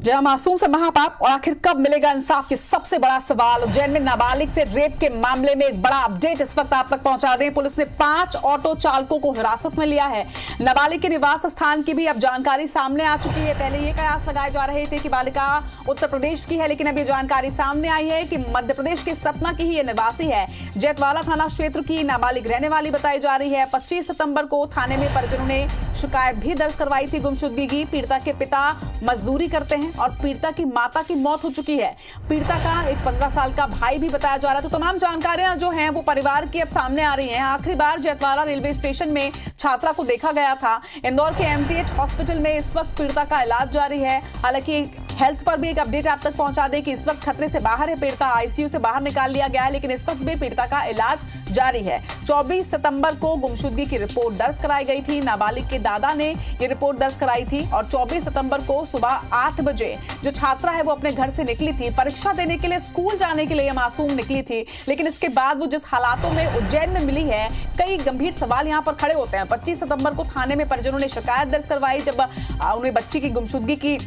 जय मासूम से महापाप और आखिर कब मिलेगा इंसाफ, ये सबसे बड़ा सवाल। उज्जैन में नाबालिग से रेप के मामले में एक बड़ा अपडेट इस वक्त आप तक पहुंचा दें। पुलिस ने 5 ऑटो चालकों को हिरासत में लिया है। नाबालिग के निवास स्थान की भी अब जानकारी सामने आ चुकी है। पहले ये कयास लगाए जा रहे थे कि बालिका उत्तर प्रदेश की है, लेकिन अब ये जानकारी सामने आई है कि मध्य प्रदेश के सतना की ही ये निवासी है। जैतवाला थाना क्षेत्र की नाबालिग रहने वाली बताई जा रही है। 25 सितंबर को थाने में परिजनों ने शिकायत भी दर्ज करवाई थी गुमशुदगी की। पीड़िता के पिता मजदूरी करते हैं और पीड़िता की माता की मौत हो चुकी है। पीड़िता का एक 15 साल का भाई भी बताया जा रहा है। तो तमाम जानकारियां जो हैं वो परिवार की अब सामने आ रही हैं। आखिरी बार जैतवाला रेलवे स्टेशन में छात्रा को देखा गया था। इंदौर के एमटीएच हॉस्पिटल में इस वक्त पीड़िता का इलाज जारी है। हालांकि हेल्थ पर भी एक अपडेट आप तक पहुंचा दें कि इस वक्त खतरे से बाहर है। पीड़िता आईसीयू से बाहर निकाल लिया गया है, लेकिन इस वक्त भी पीड़िता का इलाज जारी है। 24 सितंबर को गुमशुदगी की रिपोर्ट दर्ज कराई गई थी। नाबालिग के दादा ने ये रिपोर्ट दर्ज कराई थी और 24 सितंबर को सुबह 8 बजे जो छात्रा है वो अपने घर से निकली थी परीक्षा देने के लिए, स्कूल जाने के लिए मासूम निकली थी। लेकिन इसके बाद वो जिस हालातों में उज्जैन में मिली है, कई गंभीर सवाल यहाँ पर खड़े होते हैं। 25 सितंबर को थाने में परिजनों ने शिकायत दर्ज करवाई जब उन्हें बच्ची की गुमशुदगी की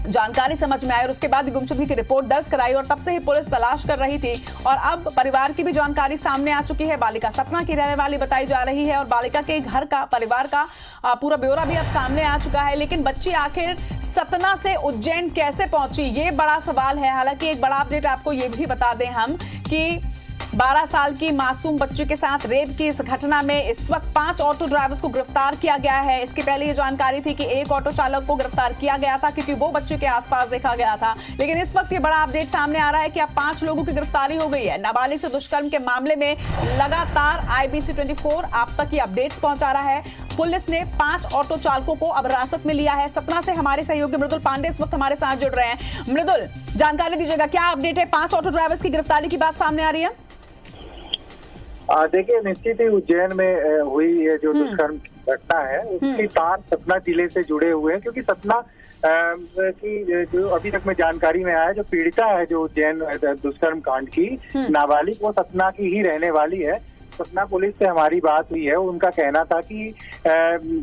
जानकारी समझ में आई और उसके बाद गुमशुदगी की रिपोर्ट दर्ज कराई और तब से ही पुलिस तलाश कर रही थी। और अब परिवार की भी जानकारी सामने आ चुकी है। बालिका सतना की रहने वाली बताई जा रही है और बालिका के घर का, परिवार का पूरा ब्यौरा भी अब सामने आ चुका है। लेकिन बच्ची आखिर सतना से उज्जैन कैसे पहुंची, ये बड़ा सवाल है। हालांकि एक बड़ा अपडेट आपको ये भी बता दें हम कि 12 साल की मासूम बच्ची के साथ रेप की इस घटना में इस वक्त 5 ऑटो ड्राइवर्स को गिरफ्तार किया गया है। इसके पहले ये जानकारी थी कि एक ऑटो चालक को गिरफ्तार किया गया था क्योंकि वो बच्चे के आसपास देखा गया था। लेकिन इस वक्त ये बड़ा अपडेट सामने आ रहा है कि अब 5 लोगों की गिरफ्तारी हो गई है। नाबालिग से दुष्कर्म के मामले में लगातार IBC 24 आप तक ये अपडेट्स पहुंचा रहा है। पुलिस ने 5 ऑटो चालकों को अब हिरासत में लिया है। सतना से हमारे सहयोगी मृदुल पांडे इस वक्त हमारे साथ जुड़ रहे हैं। मृदुल, जानकारी दीजिएगा, क्या अपडेट है? 5 ऑटो ड्राइवर्स की गिरफ्तारी की बात सामने आ रही है। देखिए, निश्चित ही उज्जैन में हुई ये जो दुष्कर्म घटना है उसकी तार सतना जिले से जुड़े हुए हैं, क्योंकि सतना की जो अभी तक में जानकारी में आया है, जो पीड़िता है जो उज्जैन दुष्कर्म कांड की नाबालिग, वो सतना की ही रहने वाली है। सतना पुलिस से हमारी बात हुई है, उनका कहना था कि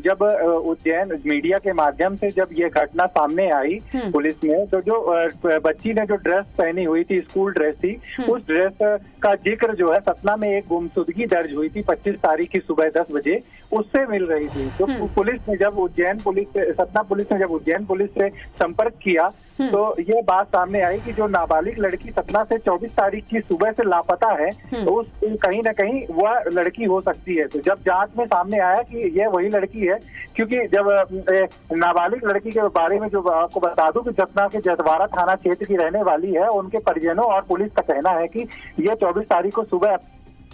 जब उज्जैन मीडिया के माध्यम से जब ये घटना सामने आई पुलिस में, तो जो बच्ची ने जो ड्रेस पहनी हुई थी, स्कूल ड्रेस थी, उस ड्रेस का जिक्र जो है सतना में एक गुमशुदगी दर्ज हुई थी 25 तारीख की सुबह 10 बजे, उससे मिल रही थी। तो पुलिस ने जब सतना पुलिस ने जब उज्जैन पुलिस से संपर्क किया तो ये बात सामने आई कि जो नाबालिग लड़की सतना से 24 तारीख की सुबह से लापता है, तो उस कहीं ना कहीं वह लड़की हो सकती है। तो जब जांच में सामने आया कि यह वही लड़की है, क्योंकि जब नाबालिग लड़की के बारे में जो आपको बता दूं कि सतना के जैतवाड़ा थाना क्षेत्र की रहने वाली है, उनके परिजनों और पुलिस का कहना है कि यह 24 तारीख को सुबह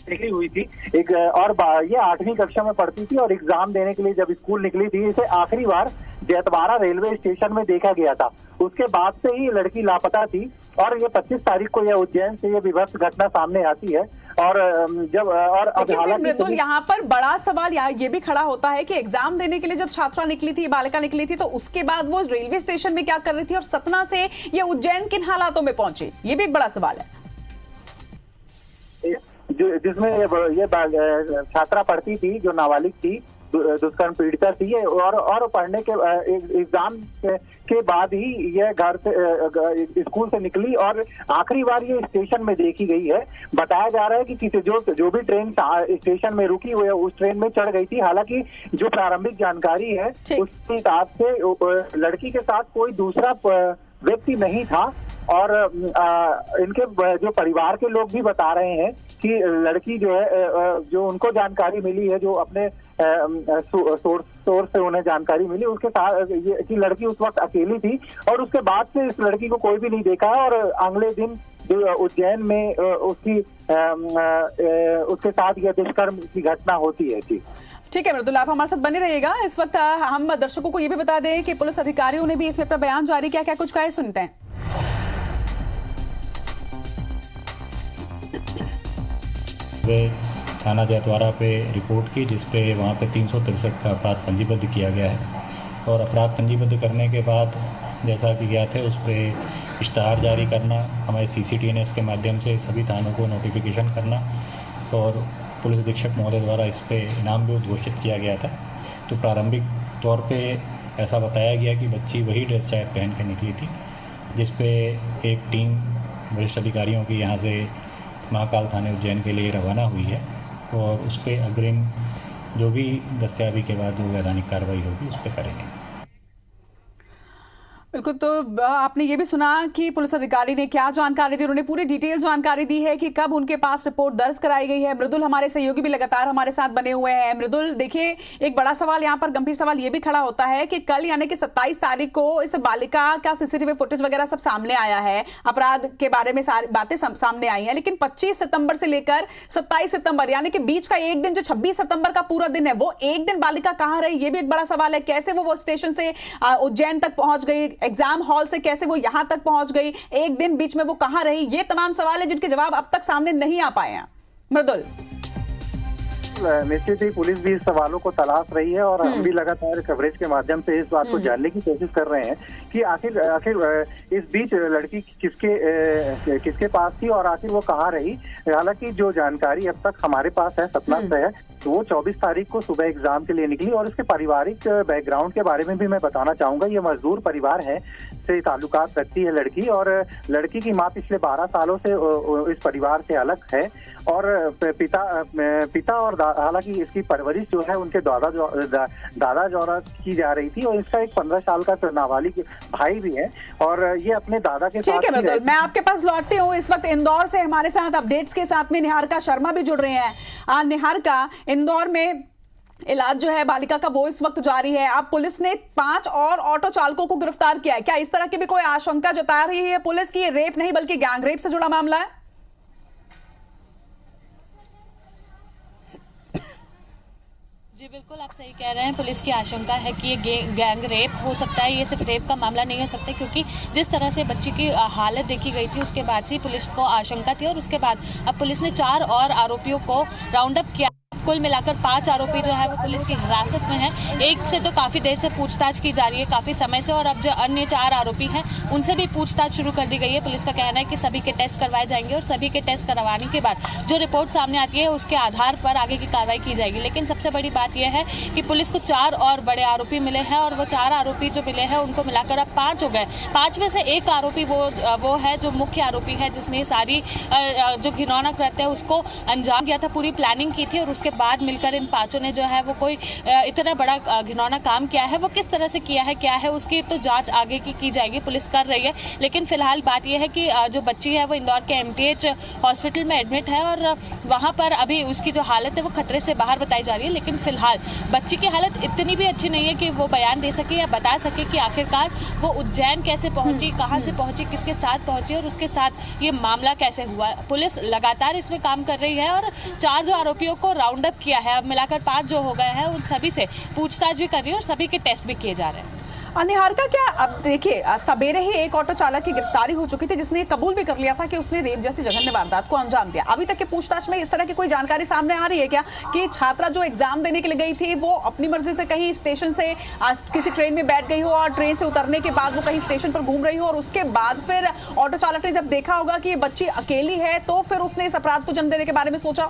निकली हुई थी एक, और ये 8वीं कक्षा में पढ़ती थी और एग्जाम देने के लिए जब स्कूल निकली थी, इसे आखिरी बार जैतवाड़ा रेलवे स्टेशन में देखा गया था। उसके बाद से ही लड़की लापता थी और ये 25 तारीख को यह उज्जैन से ये विभत्स घटना सामने आती है। और जब और अब मृदुल, यहाँ पर बड़ा सवाल ये भी खड़ा होता है कि एग्जाम देने के लिए जब छात्रा निकली थी, बालिका निकली थी, तो उसके बाद वो रेलवे स्टेशन में क्या कर रही थी और सतना से ये उज्जैन किन हालातों में पहुंची, ये भी एक बड़ा सवाल है। जिसमें ये छात्रा पढ़ती थी, जो नाबालिग थी, दुष्कर्म पीड़िता थी, और पढ़ने के एग्जाम के बाद ही यह घर से स्कूल से निकली और आखिरी बार ये स्टेशन में देखी गई है। बताया जा रहा है कि जो भी ट्रेन स्टेशन में रुकी हुई है उस ट्रेन में चढ़ गई थी। हालांकि जो प्रारंभिक जानकारी है उसके हिसाब से लड़की के साथ कोई दूसरा व्यक्ति नहीं था और इनके जो परिवार के लोग भी बता रहे हैं कि लड़की जो है, जो उनको जानकारी मिली है, जो अपने सोर्स से उन्हें जानकारी मिली, उसके साथ कि लड़की उस वक्त अकेली थी और उसके बाद से इस लड़की को कोई भी नहीं देखा और अगले दिन जो उज्जैन में उसके साथ यह दुष्कर्म की घटना होती है। ठीक है मृदुल, आप हमारे साथ बने रहिएगा। इस वक्त हम दर्शकों को ये भी बता दें कि पुलिस अधिकारियों ने भी इसमें अपना बयान जारी किया, क्या कुछ कहा है, सुनते हैं। थाना जैतवाड़ा पे रिपोर्ट की, जिसपे वहाँ पे 363 का अपराध पंजीबद्ध किया गया है और अपराध पंजीबद्ध करने के बाद जैसा कि गया थे उस पर इश्तहार जारी करना, हमारे CCTNS के माध्यम से सभी थानों को नोटिफिकेशन करना और पुलिस अधीक्षक महोदय द्वारा इस पर इनाम भी उद्घोषित किया गया था। तो प्रारंभिक तौर पे ऐसा बताया गया कि बच्ची वही ड्रेस शायद पहन के निकली थी जिसपे एक टीम वरिष्ठ अधिकारियों की यहाँ से महाकाल थाने उज्जैन के लिए रवाना हुई है और उस पर अग्रिम जो भी दस्तयाबी के बाद जो वैधानिक कार्रवाई होगी उस पर करेंगे। बिल्कुल, तो आपने ये भी सुना कि पुलिस अधिकारी ने क्या जानकारी दी। उन्होंने पूरी डिटेल जानकारी दी है कि कब उनके पास रिपोर्ट दर्ज कराई गई है। मृदुल हमारे सहयोगी भी लगातार हमारे साथ बने हुए हैं। मृदुल, देखिए, एक बड़ा सवाल यहाँ पर, गंभीर सवाल ये भी खड़ा होता है कि कल यानी कि 27 तारीख को इस बालिका का सीसीटीवी फुटेज वगैरह सब सामने आया है, अपराध के बारे में सारी बातें सामने आई हैं, लेकिन 25 सितंबर से लेकर 27 सितंबर यानी कि बीच का एक दिन, जो 26 सितंबर का पूरा दिन है, वो एक दिन बालिका कहाँ रही, ये भी एक बड़ा सवाल है। कैसे वो स्टेशन से उज्जैन तक पहुंच गई, एग्जाम हॉल से कैसे वो यहां तक पहुंच गई, एक दिन बीच में वो कहां रही, ये तमाम सवाल है जिनके जवाब अब तक सामने नहीं आ पाए हैं। मृदुल, निश्चित ही पुलिस भी इस सवालों को तलाश रही है और हम भी लगातार कवरेज के माध्यम से इस बात को जानने की कोशिश कर रहे हैं कि आखिर इस बीच लड़की किसके पास थी और आखिर वो कहाँ रही। हालांकि जो जानकारी अब तक हमारे पास है सतना से है, तो वो 24 तारीख को सुबह एग्जाम के लिए निकली और इसके पारिवारिक बैकग्राउंड के बारे में भी मैं बताना चाहूंगा। ये मजदूर परिवार है से ताल्लुकात रखती है लड़की, और लड़की की माँ पिछले 12 सालों से इस परिवार से अलग है और पिता और हालांकि इसकी परवरिश जो है उनके दादा द्वारा की जा रही थी और इसका एक 15 साल का नाबालिग भाई भी है और ये अपने दादा के साथ। ठीक है मृदुल, मैं आपके पास लौटती हूँ। इस वक्त इंदौर से हमारे साथ अपडेट्स के साथ में निहारिका शर्मा भी जुड़ रहे हैं। निहारिका, इंदौर में इलाज जो है बालिका का वो इस वक्त जारी है। अब पुलिस ने 5 और ऑटो चालकों को गिरफ्तार किया है। क्या इस तरह की भी कोई आशंका जता रही है पुलिस की ये रेप नहीं बल्कि गैंग रेप से जुड़ा मामला है? जी बिल्कुल, आप सही कह रहे हैं। पुलिस की आशंका है कि ये गैंग रेप हो सकता है। ये सिर्फ रेप का मामला नहीं हो सकता, क्योंकि जिस तरह से बच्ची की हालत देखी गई थी उसके बाद से पुलिस को आशंका थी और उसके बाद अब पुलिस ने 4 और आरोपियों को राउंड अप किया। कुल मिलाकर 5 आरोपी जो है वो पुलिस की हिरासत में हैं। एक से तो काफ़ी देर से पूछताछ की जा रही है, काफ़ी समय से, और अब जो अन्य 4 आरोपी हैं उनसे भी पूछताछ शुरू कर दी गई है। पुलिस का कहना है कि सभी के टेस्ट करवाए जाएंगे और सभी के टेस्ट करवाने के बाद जो रिपोर्ट सामने आती है उसके आधार पर आगे की कार्रवाई की जाएगी। लेकिन सबसे बड़ी बात यह है कि पुलिस को 4 और बड़े आरोपी मिले हैं और वो 4 आरोपी जो मिले हैं उनको मिलाकर अब 5 हो गए। 5 में से एक आरोपी वो है जो मुख्य आरोपी है, जिसने सारी जो घिनौना कृत्य है उसको अंजाम दिया था, पूरी प्लानिंग की थी और उसके बाद मिलकर इन 5 ने जो है वो कोई इतना बड़ा घिनौना काम किया है। वो किस तरह से किया है, क्या है, उसकी तो जांच आगे की जाएगी, पुलिस कर रही है। लेकिन फिलहाल बात यह है कि जो बच्ची है वो इंदौर के MTH हॉस्पिटल में एडमिट है और वहां पर अभी उसकी जो हालत है वो खतरे से बाहर बताई जा रही है। लेकिन फिलहाल बच्ची की हालत इतनी भी अच्छी नहीं है कि वो बयान दे सके या बता सके कि आखिरकार वो उज्जैन कैसे पहुंची, कहां से पहुंची, किसके साथ पहुंची और उसके साथ ये मामला कैसे हुआ। पुलिस लगातार इसमें काम कर रही है और 4 जो आरोपियों को राउंड अप किया है, अब मिलाकर 5 जो हो गए हैं, उन सभी से पूछताछ भी कर रही है और सभी के टेस्ट भी किए जा रहे हैं। निहारिका, क्या अब देखिए सवेरे ही एक ऑटो चालक की गिरफ्तारी हो चुकी थी जिसने कबूल भी कर लिया था कि उसने रेप जैसी जघन्य वारदात को अंजाम दिया। अभी तक के पूछताछ में इस तरह की कोई जानकारी सामने आ रही है क्या कि छात्रा जो एग्जाम देने के लिए गई थी वो अपनी मर्जी से कहीं स्टेशन से किसी ट्रेन में बैठ गई हो और ट्रेन से उतरने के बाद वो कहीं स्टेशन पर घूम रही हो और उसके बाद फिर ऑटो चालक ने जब देखा होगा कि ये बच्ची अकेली है तो फिर उसने इस अपराध को जन्म देने के बारे में सोचा?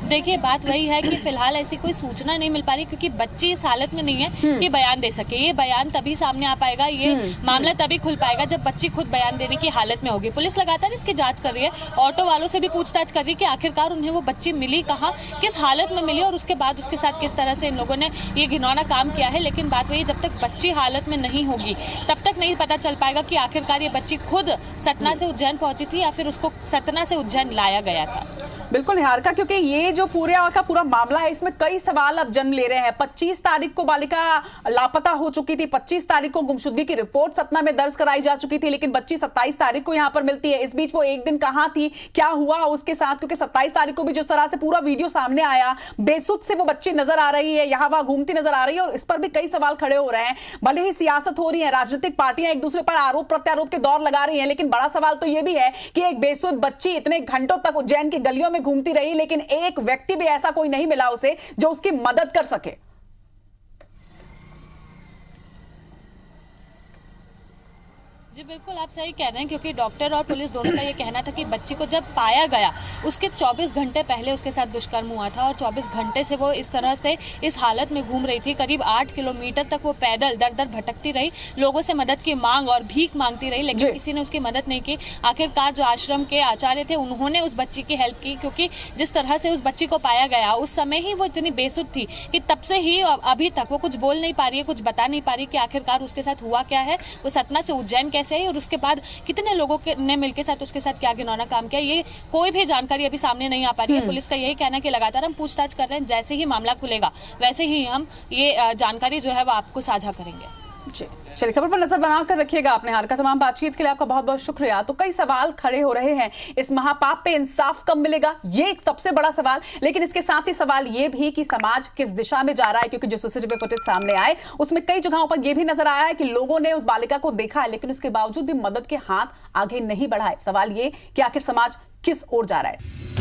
देखिए, बात वही है कि फिलहाल ऐसी कोई सूचना नहीं मिल पा रही क्योंकि बच्ची इस हालत में नहीं है कि बयान दे सके। ये बयान तभी सामने आ पाएगा, ये मामला तभी खुल पाएगा जब बच्ची खुद बयान देने की हालत में होगी। पुलिस लगातार इसकी जांच कर रही है, ऑटो वालों से भी पूछताछ कर रही है कि आखिरकार उन्हें वो बच्ची मिली कहाँ, किस हालत में मिली और उसके बाद उसके साथ किस तरह से इन लोगों ने ये घिनौना काम किया है। लेकिन बात वही, जब तक बच्ची हालत में नहीं होगी तब तक नहीं पता चल पाएगा कि आखिरकार ये बच्ची खुद सतना से उज्जैन पहुंची थी या फिर उसको सतना से उज्जैन लाया गया था। बिल्कुल निहारिका, क्योंकि ये जो पूरा मामला है इसमें कई सवाल अब जन्म ले रहे हैं। 25 तारीख को बालिका लापता हो चुकी थी, 25 तारीख को गुमशुदगी की रिपोर्ट सतना में दर्ज कराई जा चुकी थी, लेकिन बच्ची 27 तारीख को यहां पर मिलती है। इस बीच वो एक दिन कहां थी, क्या हुआ उसके साथ, क्योंकि 27 तारीख को भी जिस तरह से पूरा वीडियो सामने आया, बेसुध से वो बच्ची नजर आ रही है, यहां वहां घूमती नजर आ रही है और इस पर भी कई सवाल खड़े हो रहे हैं। भले ही सियासत हो रही है, राजनीतिक पार्टियां एक दूसरे पर आरोप प्रत्यारोप के दौर लगा रही हैं, लेकिन बड़ा सवाल तो यह भी है कि एक बेसुध बच्ची इतने घंटों तक उज्जैन की गलियों में घूमती रही, लेकिन एक व्यक्ति भी ऐसा कोई नहीं मिला उसे जो उसकी मदद कर सके। जी बिल्कुल आप सही कह रहे हैं, क्योंकि डॉक्टर और पुलिस दोनों का ये कहना था कि बच्ची को जब पाया गया उसके 24 घंटे पहले उसके साथ दुष्कर्म हुआ था और 24 घंटे से वो इस तरह से इस हालत में घूम रही थी। करीब 8 किलोमीटर तक वो पैदल दर दर भटकती रही, लोगों से मदद की मांग और भीख मांगती रही, लेकिन किसी ने उसकी मदद नहीं की। आखिरकार जो आश्रम के आचार्य थे उन्होंने उस बच्ची की हेल्प की, क्योंकि जिस तरह से उस बच्ची को पाया गया उस समय ही वो इतनी बेसुध थी कि तब से ही अभी तक वो कुछ बोल नहीं पा रही है, कुछ बता नहीं पा रही कि आखिरकार उसके साथ हुआ क्या है, वो सतना से उज्जैन कैसे आई और उसके बाद कितने लोगों ने मिलकर साथ उसके साथ क्या घिनौना काम किया, ये कोई भी जानकारी अभी सामने नहीं आ पा रही है। पुलिस का यही कहना है कि लगातार हम पूछताछ कर रहे हैं, जैसे ही मामला खुलेगा वैसे ही हम ये जानकारी जो है वो आपको साझा करेंगे। जी चलिए, खबर पर नजर बनाकर रखिएगा अपने हाल का। तमाम बातचीत के लिए आपका बहुत बहुत शुक्रिया। तो कई सवाल खड़े हो रहे हैं, इस महापाप पे इंसाफ कब मिलेगा, ये एक सबसे बड़ा सवाल, लेकिन इसके साथ ही सवाल ये भी कि समाज किस दिशा में जा रहा है, क्योंकि जो सीसीटीवी फुटेज सामने आए उसमें कई जगहों पर यह भी नजर आया है कि लोगों ने उस बालिका को देखा है लेकिन उसके बावजूद भी मदद के हाथ आगे नहीं बढ़ाए। सवाल ये कि आखिर समाज किस ओर जा रहा है।